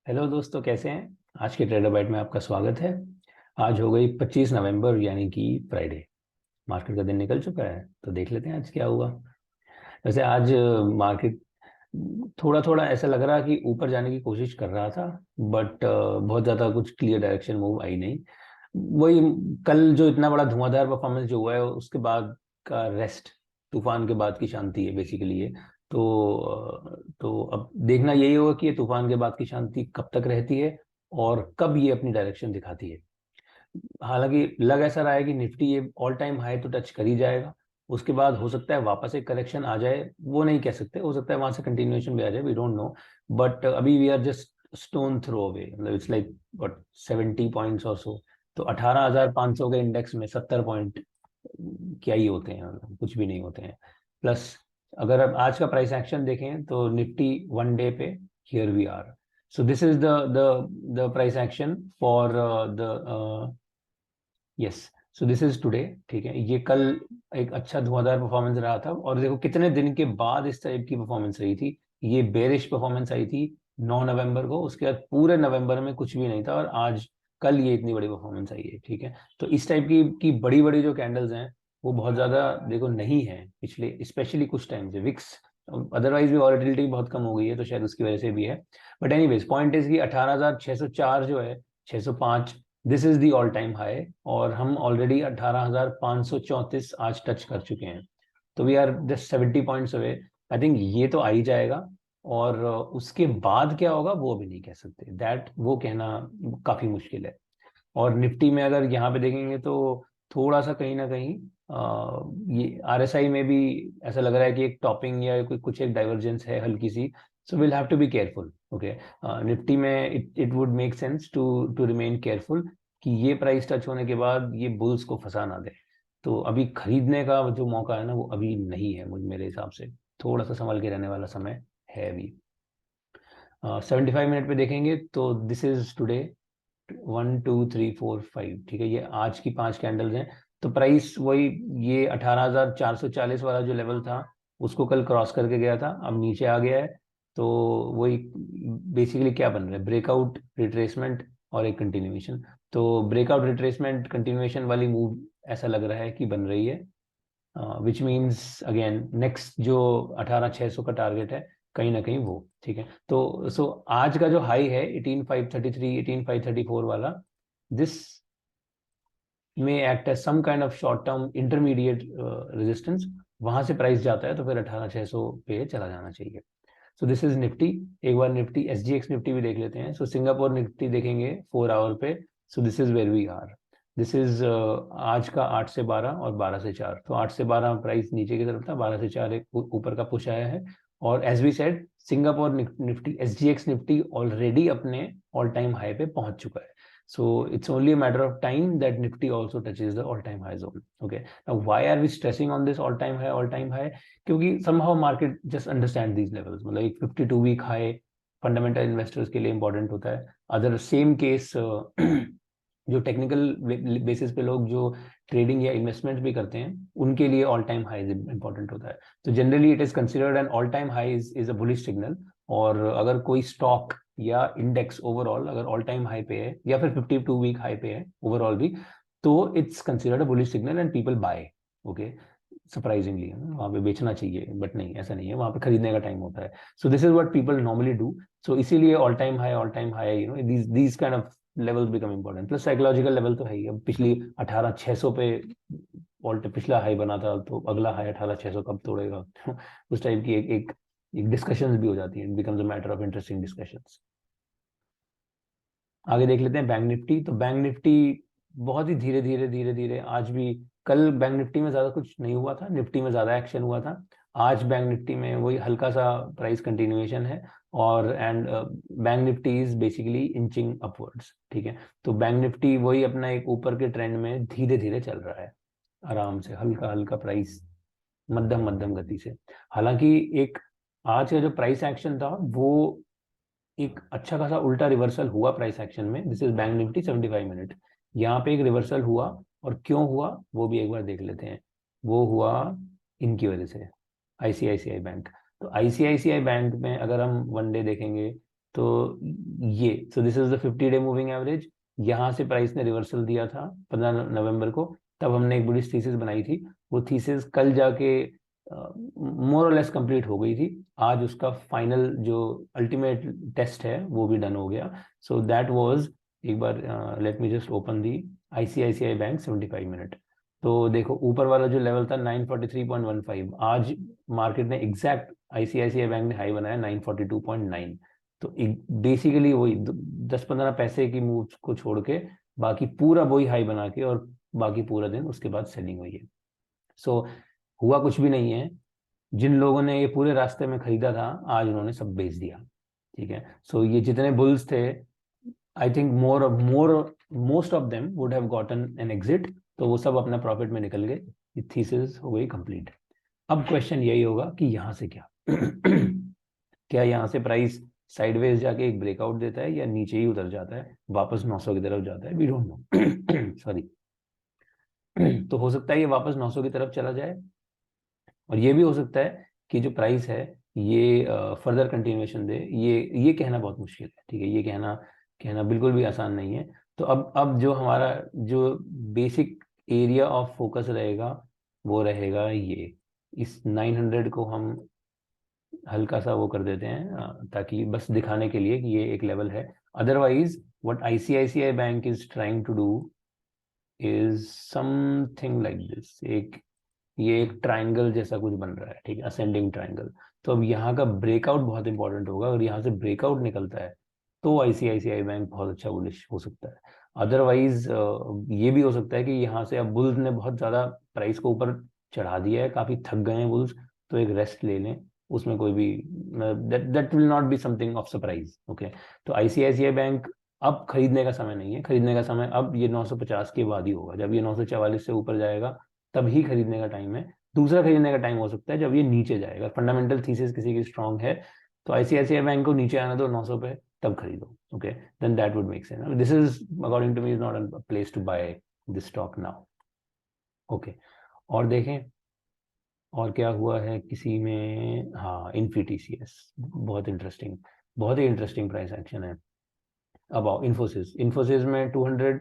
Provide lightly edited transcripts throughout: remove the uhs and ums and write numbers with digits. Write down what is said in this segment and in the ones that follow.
Hello दोस्तों, कैसे हैं। आज के ट्रेडर बाइट में आपका स्वागत है। आज हो गई 25 नवंबर यानी कि फ्राइडे। मार्केट का दिन निकल चुका है, तो देख लेते हैं आज क्या हुआ। वैसे आज मार्केट थोड़ा थोड़ा ऐसा लग रहा कि ऊपर जाने की कोशिश कर रहा था, बट बहुत ज़्यादा कुछ क्लियर डायरेक्शन मूव आई नहीं। वही कल जो इतना बड़ा धुआंधार परफॉर्मेंस जो हुआ है उसके बाद का रेस्ट, तूफान के बाद की शांति है बेसिकली ये। तो अब देखना यही होगा कि ये तूफान के बाद की शांति कब तक रहती है और कब ये अपनी डायरेक्शन दिखाती है। हालांकि लग ऐसा रहा है कि निफ्टी ये ऑल टाइम हाई तो टच कर ही जाएगा। उसके बाद हो सकता है वापस एक करेक्शन आ जाए, वो नहीं कह सकते, हो सकता है वहां से कंटिन्यूएशन भी आ जाए, वी डोंट नो। बट अभी we are just stone throw away, मतलब इट्स लाइक व्हाट 70 पॉइंट्स और सो। तो 18,500 के इंडेक्स में 70 पॉइंट क्या ही होते हैं, मतलब कुछ भी नहीं होते हैं। प्लस अगर अब आज का प्राइस एक्शन देखें तो निफ्टी वन डे पे, here we are. So this is the price action for the yes. So this is today. ठीक है, ये कल एक अच्छा धुआंधार परफॉर्मेंस रहा था, और देखो कितने दिन के बाद इस टाइप की परफॉर्मेंस रही थी। ये बेरिश परफॉर्मेंस आई थी 9 नवंबर को, उसके बाद पूरे नवंबर में कुछ भी नहीं था, और आज कल ये इतनी बड़ी परफॉर्मेंस आई है। ठीक है, तो इस टाइप की बड़ी बड़ी जो कैंडल्स हैं वो बहुत ज्यादा देखो नहीं है पिछले, स्पेशली कुछ टाइम से विक्स। अदरवाइज भी वॉलेटिलिटी बहुत कम हो गई है, तो शायद उसकी वजह से भी है। बट एनीवेज पॉइंट इज कि 18,604 जो है, 605, this is the all time high. और हम ऑलरेडी 18,534 आज टच कर चुके हैं। तो we are just 70 points away. I think ये तो आ ही जाएगा। और उसके बाद क्या होगा वो अभी नहीं कह सकते, दैट वो कहना काफी मुश्किल है। और निफ्टी में अगर यहाँ पे देखेंगे तो थोड़ा सा कहीं ना कहीं ये आरएसआई में भी ऐसा लग रहा है कि एक टॉपिंग या कोई कुछ एक डाइवर्जेंस है हल्की सी। So will have to be careful. Okay, Nifty में it would make sense to to remain careful कि ये प्राइस टच होने के बाद ये बुल्स को फंसा ना दे। तो अभी खरीदने का जो मौका है ना वो अभी नहीं है, मुझ मेरे हिसाब से थोड़ा सा संभल के रहने वाला समय है अभी। 75 मिनट पे देखेंगे तो दिस इज टुडे 1 2 3 4 5। ठीक है, ये आज की 5 कैंडल्स हैं। तो प्राइस वही, ये 18,440 वाला जो लेवल था उसको कल क्रॉस करके गया था, अब नीचे आ गया है। तो वही बेसिकली क्या बन रहा है, ब्रेकआउट, रिट्रेसमेंट और एक कंटिन्यूएशन। तो ब्रेकआउट, रिट्रेसमेंट, कंटिन्यूएशन वाली मूव ऐसा लग रहा है कि बन रही है, विच मीन्स अगेन नेक्स्ट जो 18,600 का टारगेट है कहीं ना कहीं वो। ठीक है, तो सो आज का जो हाई है 18,533, 18,534 वाला, दिस में act as some kind of short term intermediate resistance. वहां से प्राइस जाता है तो फिर 18,600 पे चला जाना चाहिए। सो दिस इज निफ्टी। एक बार निफ्टी SGX निफ्टी भी देख लेते हैं। सो सिंगापुर निफ्टी देखेंगे 4 आवर पे। So this is where we are. This is आज का 8 से 12 और 12 से 4। तो 8 से 12 प्राइस नीचे की तरफ था, 12 से 4 एक ऊपर का पुश आया है। और as we said, Singapore Nifty, SGX Nifty already अपने ऑल टाइम हाई पे पहुंच चुका है। So it's only a matter of time that Nifty also touches the all-time high zone. Okay. Now, why are we stressing on this all-time high, all-time high? क्योंकि somehow market just understand these levels. मतलब एक 52 week high fundamental investors के लिए important होता है। Other same case जो technical basis पे लोग जो ट्रेडिंग या इन्वेस्टमेंट भी करते हैं उनके लिए ऑल टाइम हाई इंपॉर्टेंट होता है। तो generally it is considered an all time high is a bullish signal. और अगर कोई स्टॉक या इंडेक्स ओवरऑल अगर ऑल टाइम हाई पे है या फिर 52 वीक हाई पे है ओवरऑल भी, तो it's considered a bullish signal and people buy. Okay, surprisingly वहां पे बेचना चाहिए, बट नहीं, ऐसा नहीं है, वहां पे खरीदने का टाइम होता है। So this is what people normally do. So इसीलिए all time high, these kind of levels become important. Plus psychological level तो है ही। अब पिछली 18,600 पे पिछला हाई बना था, तो अगला हाई 18,600 कब तोड़ेगा उस टाइप की एक डिस्कशंस भी हो जाती है, it becomes a matter of interesting discussions. आगे देख लेते हैं बैंक निफ्टी। तो बैंक निफ्टी बहुत ही धीरे धीरे धीरे धीरे आज भी, कल बैंक निफ्टी में ज्यादा कुछ नहीं हुआ था, निफ्टी में ज्यादा एक्शन हुआ था। आज बैंक निफ्टी में वही हल्का सा प्राइस कंटिन्यूएशन है। और and bank Nifty is basically inching upwards. ठीक है, तो बैंक निफ्टी वही अपना एक ऊपर के ट्रेंड में धीरे धीरे चल रहा है, आराम से हल्का हल्का प्राइस, मध्यम मध्यम गति से। हालांकि एक आज का जो प्राइस एक्शन था वो एक अच्छा खासा उल्टा रिवर्सल हुआ प्राइस एक्शन में। This is bank Nifty 75 minute. यहाँ पे एक रिवर्सल हुआ, और क्यों हुआ वो भी एक बार देख लेते हैं। वो हुआ इनकी वजह से, आईसीआईसीआई बैंक। तो आईसीआईसीआई बैंक में अगर हम वन डे देखेंगे तो ये सो this is the 50-day moving average. यहाँ से प्राइस ने रिवर्सल दिया था 15 नवंबर को, तब हमने एक बुलिश थीसिस बनाई थी। वो थीसिस कल जाके मोर और लेस कंप्लीट हो गई थी। आज उसका फाइनल जो अल्टीमेट टेस्ट है वो भी डन हो गया। सो दैट वाज, एक बार let me just open the ICICI bank 75 minute. तो देखो ऊपर वाला जो लेवल था 943.15, आज मार्केट ने एग्जैक्ट आईसीआईसीआई बैंक ने हाई बनाया 942.9। तो बेसिकली वही 10-15 पैसे की मूव को छोड़ के बाकी पूरा वही हाई बना के, और बाकी पूरा दिन उसके बाद सेलिंग हुई है। सो हुआ कुछ भी नहीं है। जिन लोगों ने ये पूरे रास्ते में खरीदा था आज उन्होंने सब बेच दिया। ठीक है, सो ये जितने बुल्स थे, I think more most of them would have gotten an exit. तो वो सब अपना प्रॉफिट में निकल गए, ये थीसिस हो गई कंप्लीट। अब क्वेश्चन यही होगा कि यहाँ से क्या क्या यहाँ से प्राइस साइडवेज जाके एक ब्रेकआउट देता है या नीचे ही उतर जाता है, वापस 900 की तरफ जाता है, वी डोंट नो सॉरी। तो हो सकता है ये वापस 900 की तरफ चला जाए, और ये भी हो सकता है कि जो प्राइस है ये फर्दर कंटिन्यूएशन दे। ये कहना बहुत मुश्किल है, ठीक है, ये कहना कहना बिल्कुल भी आसान नहीं है। तो अब जो हमारा जो बेसिक एरिया ऑफ फोकस रहेगा वो रहेगा ये, इस 900 को हम हल्का सा वो कर देते हैं, ताकि बस दिखाने के लिए कि ये एक लेवल है। Otherwise what ICICI Bank is trying to do is something like this, ये एक ट्राइंगल जैसा कुछ बन रहा है, ठीक है, असेंडिंग ट्राइंगल। तो अब यहाँ का ब्रेकआउट बहुत इंपॉर्टेंट होगा, अगर यहाँ से ब्रेकआउट निकलता है तो आईसीआईसीआई बैंक बहुत अच्छा बुलिश हो सकता है। अदरवाइज ये भी हो सकता है कि यहाँ से अब बुल्स ने बहुत ज्यादा प्राइस को ऊपर चढ़ा दिया है, काफी थक गए हैं बुल्स, तो एक रेस्ट ले लें। उसमें कोई भी that that will not be something of surprise. Okay, तो आईसीआईसीआई बैंक अब खरीदने का समय नहीं है। खरीदने का समय अब ये 950 के बाद ही होगा, जब ये 944 से ऊपर जाएगा तभी खरीदने का टाइम है। दूसरा खरीदने का टाइम हो सकता है जब ये नीचे जाएगा, फंडामेंटल थीसिस किसी की स्ट्रांग है तो आईसीआईसीआई बैंक को नीचे आने दो 900 पे, तब खरीदो। Okay, then that would make sense. This is according to me is not a place to buy this stock now. Okay, और देखें और क्या हुआ है किसी में। हाँ, इन्फीटीसीएस बहुत इंटरेस्टिंग, बहुत ही इंटरेस्टिंग प्राइस एक्शन है। अब आओ इन्फोसिस। इन्फोसिस में 200,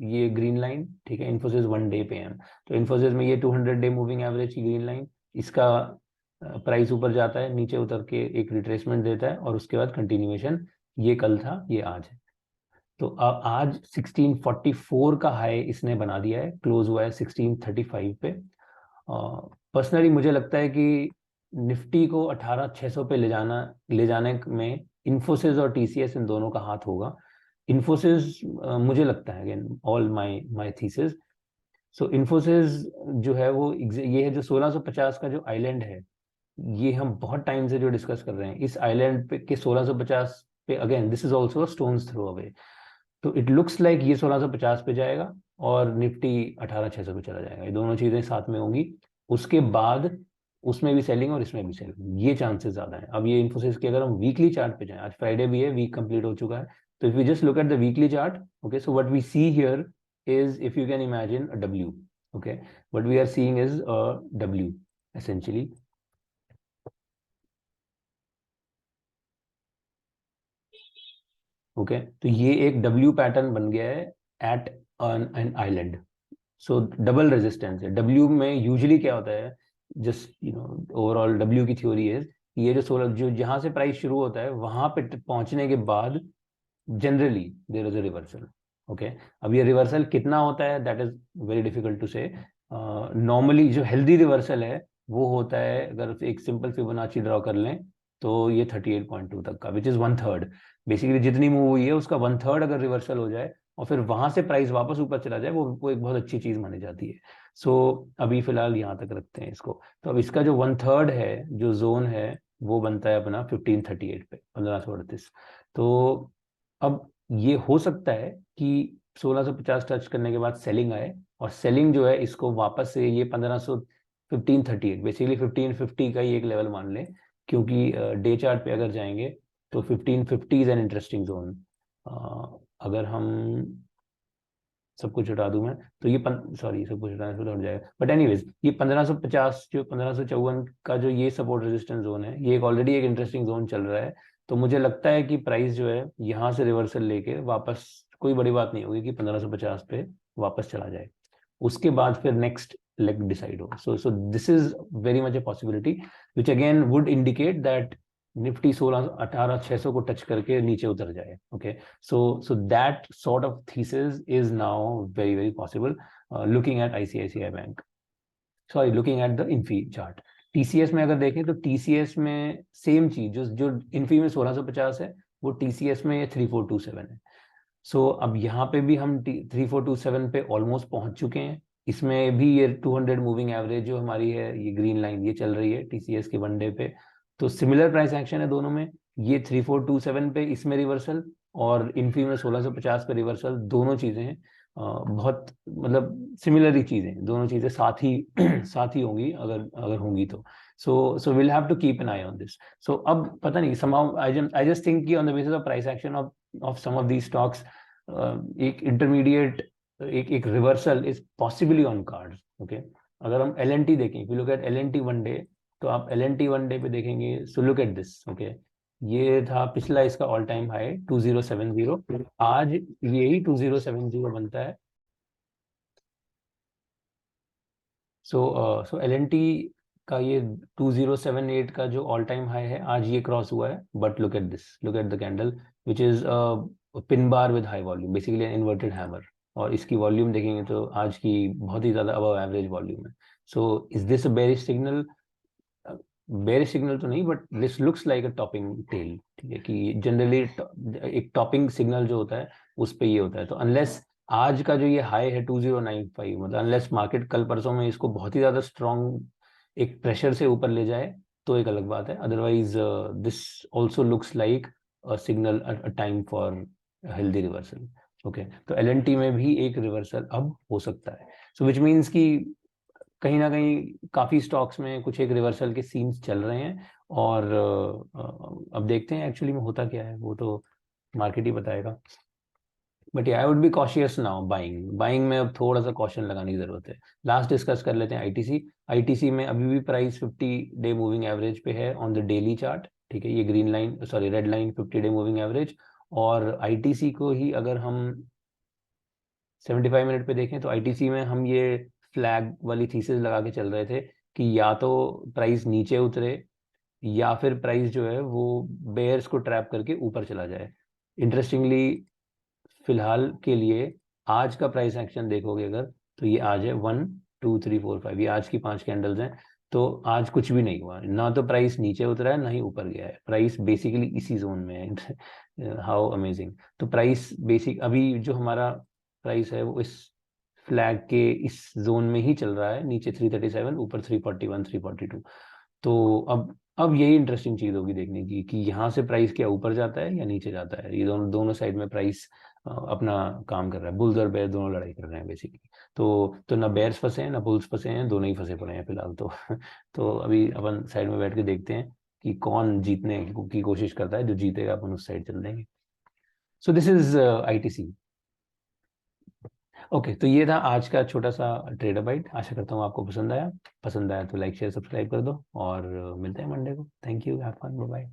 ये ग्रीन लाइन, ठीक है, इन्फोसिस 1 डे पे है। तो इन्फोसिस में ये 200 डे मूविंग एवरेज की ग्रीन लाइन, इसका प्राइस ऊपर जाता है, नीचे उतर के एक रिट्रेसमेंट देता है, और उसके बाद कंटिन्यूएशन। ये कल था, ये आज है। तो आज 1644 का हाई इसने बना दिया है, क्लोज हुआ है 1635 पे। पर्सनली मुझे लगता है कि निफ्टी को 18,600 पे ले जाने में इन्फोसिस और टीसीएस इन दोनों का हाथ होगा। इन्फोसिस मुझे लगता है, again all my my thesis, so Infosys जो है वो ये है जो 1650 का जो आइलैंड है, ये हम बहुत टाइम से जो डिस्कस कर रहे हैं, इस आइलैंड पे के 1650 पे, again this is also stones throw away. तो इट लुक्स लाइक ये 1650 पे जाएगा और निफ्टी 18,600 पे चला जाएगा, ये दोनों चीजें साथ में होंगी। उसके बाद उसमें भी सेलिंग और इसमें भी सेलिंग, ये चांसेस ज्यादा है। अब ये इन्फोसिस की अगर हम वीकली चार्ट पे जाएं, आज फ्राइडे भी है, वीक कंप्लीट हो चुका है, तो if we just look at the weekly chart, okay, so what we see here is, if you can imagine a W, okay, what we are seeing is a W essentially. Okay, तो ये एक W pattern बन गया है at an island. So double resistance है W में। Usually क्या होता है, जस्ट ओवरऑल डब्ल्यू की थ्योरी है, ये जो 16 जो जहां से प्राइस शुरू होता है वहां पे पहुंचने के बाद generally there is a reversal. Okay, अब ये रिवर्सल कितना होता है that is very difficult to say. Normally जो हेल्दी रिवर्सल है वो होता है, अगर एक सिंपल फिबोनाची ड्रॉ कर लें, तो ये 38.2 तक का, विच इज 1/3। बेसिकली जितनी मूव हुई है उसका 1/3 अगर रिवर्सल हो जाए और फिर वहां से प्राइस वापस ऊपर चला जाए, वो एक बहुत अच्छी चीज मानी जाती है। सो अभी फिलहाल यहाँ तक रखते हैं इसको। तो अब इसका जो 1/3 है, जो जोन है, वो बनता है अपना 1538 पे, 1538। तो अब ये हो सकता है कि 1650 टच करने के बाद सेलिंग आए, और सेलिंग जो है इसको वापस से ये 1500, 1538, बेसिकली 1550 का ही एक लेवल मान लें, क्योंकि डे चार्ट पे अगर जाएंगे तो 1550 इज एन इंटरेस्टिंग जोन। अगर हम सब कुछ हटा दूं मैं, तो ये सॉरी, सब कुछ हटाने से हट जाएगा, बट एनीवेज ये 1550, जो 1554 का जो ये सपोर्ट रेजिस्टेंस जोन है, ये एक ऑलरेडी एक इंटरेस्टिंग जोन चल रहा है। तो मुझे लगता है कि प्राइस जो है यहाँ से रिवर्सल लेके वापस, कोई बड़ी बात नहीं होगी कि 1550 पे वापस चला जाए, उसके बाद फिर नेक्स्ट लेग डिसाइड हो. सो this is very much a possibility which again would indicate that Nifty 16-18-600 को टच करके नीचे उतर जाए. Okay, so that sort of thesis is now very very possible looking at ICICI bank, sorry looking at the Infy chart. TCS में अगर देखें तो TCS में सेम चीज, जो जो इन्फी में 1650 है वो टीसीएस में 3427 है. सो अब यहाँ पे भी हम 3427 पे ऑलमोस्ट पहुंच चुके हैं. इसमें भी ये 200 मूविंग एवरेज जो हमारी है, ये ग्रीन लाइन ये चल रही है टीसीएस के वन डे पे. तो सिमिलर प्राइस एक्शन है दोनों में. ये 3427 पे इसमें रिवर्सल और इन्फी में 1650 पे रिवर्सल, दोनों चीजें हैं बहुत मतलब सिमिलर ही चीजें, दोनों चीजें साथ ही साथ ही होंगी अगर अगर होंगी तो. So will have to keep an eye on this. So अब पता नहीं, somehow I just think कि on the basis of price action of some of these stocks एक इंटरमीडिएट एक reversal is possibly on cards. Okay, अगर हम L देखें, if you look at L one day, तो आप एल वन डे पे देखेंगे. So look at this. Okay, ये था पिछला इसका ऑल टाइम हाई 2070, आज यही 2070 बनता है. सो एल का ये 2078 का जो ऑल टाइम हाई है आज ये क्रॉस हुआ है. But look at this, look at the candle which is pin bar with high volume, basically inverted hammer. और इसकी वॉल्यूम देखेंगे तो आज की बहुत ही ज्यादा अबव एवरेज वॉल्यूम है. So is this a bearish signal? Bearish signal तो नहीं, but this looks like a topping tail. ठीक है, कि जनरली एक टॉपिंग सिग्नल जो होता है उस पे ये होता है. तो अनलेस आज का जो ये हाई है 2095, मतलब अनलेस मार्केट कल परसों में इसको बहुत ही ज्यादा स्ट्रॉन्ग एक प्रेशर से ऊपर ले जाए तो एक अलग बात है. Otherwise this also looks like a signal, a time for healthy reversal. Okay, तो एल में भी एक रिवर्सल अब हो सकता है. सो विच मीन्स कि कहीं ना कहीं काफी स्टॉक्स में कुछ एक रिवर्सल के सीन्स चल रहे हैं. और अब देखते हैं एक्चुअली में होता क्या है, वो तो मार्केट ही बताएगा. But I would be cautious now buying. Buying में अब थोड़ा सा कॉशन लगाने की जरूरत है. लास्ट डिस्कस कर लेते हैं आईटीसी. आईटीसी में अभी भी प्राइस 50 डे मूविंग एवरेज पे है ऑन द डेली चार्ट. ठीक है, ये green line, sorry red line 50 day moving average. और आईटीसी को ही अगर हम 75 मिनट पे देखें तो आईटीसी में हम ये फ्लैग वाली थीसिस लगा के चल रहे थे कि या तो प्राइस नीचे उतरे या फिर प्राइस जो है वो बेयर्स को ट्रैप करके ऊपर चला जाए. इंटरेस्टिंगली फिलहाल के लिए आज का प्राइस एक्शन देखोगे अगर, तो ये आज है 1 2 3 4 5, ये आज की 5 कैंडल्स हैं. तो आज कुछ भी नहीं हुआ, ना तो प्राइस नीचे उतरा है ना ही ऊपर गया है. प्राइस बेसिकली इसी जोन में है. How amazing. तो प्राइस बेसिक अभी जो हमारा प्राइस है वो इस फ्लैग के इस जोन में ही चल रहा है. नीचे 337, ऊपर 341 342. तो अब यही इंटरेस्टिंग चीज होगी देखने की कि यहाँ से प्राइस क्या ऊपर जाता है या नीचे जाता है. ये दोनों दोनों साइड में प्राइस अपना काम कर रहा है. बुल्स और बेयर दोनों लड़ाई कर रहे हैं बेसिकली. तो ना बेयर्स फंसे हैं ना बुल्स फंसे हैं, दोनों ही फंसे पड़े हैं फिलहाल तो. तो अभी अपन साइड में बैठ के देखते हैं कि कौन जीतने की कोशिश करता है. जो जीतेगा अपन उस साइड चल देंगे. सो दिस इज आईटीसी. ओके, तो ये था आज का छोटा सा ट्रेडर बाइट. आशा करता हूँ आपको पसंद आया. पसंद आया तो लाइक शेयर सब्सक्राइब कर दो और मिलते हैं मंडे को. Thank you, have fun, bye bye.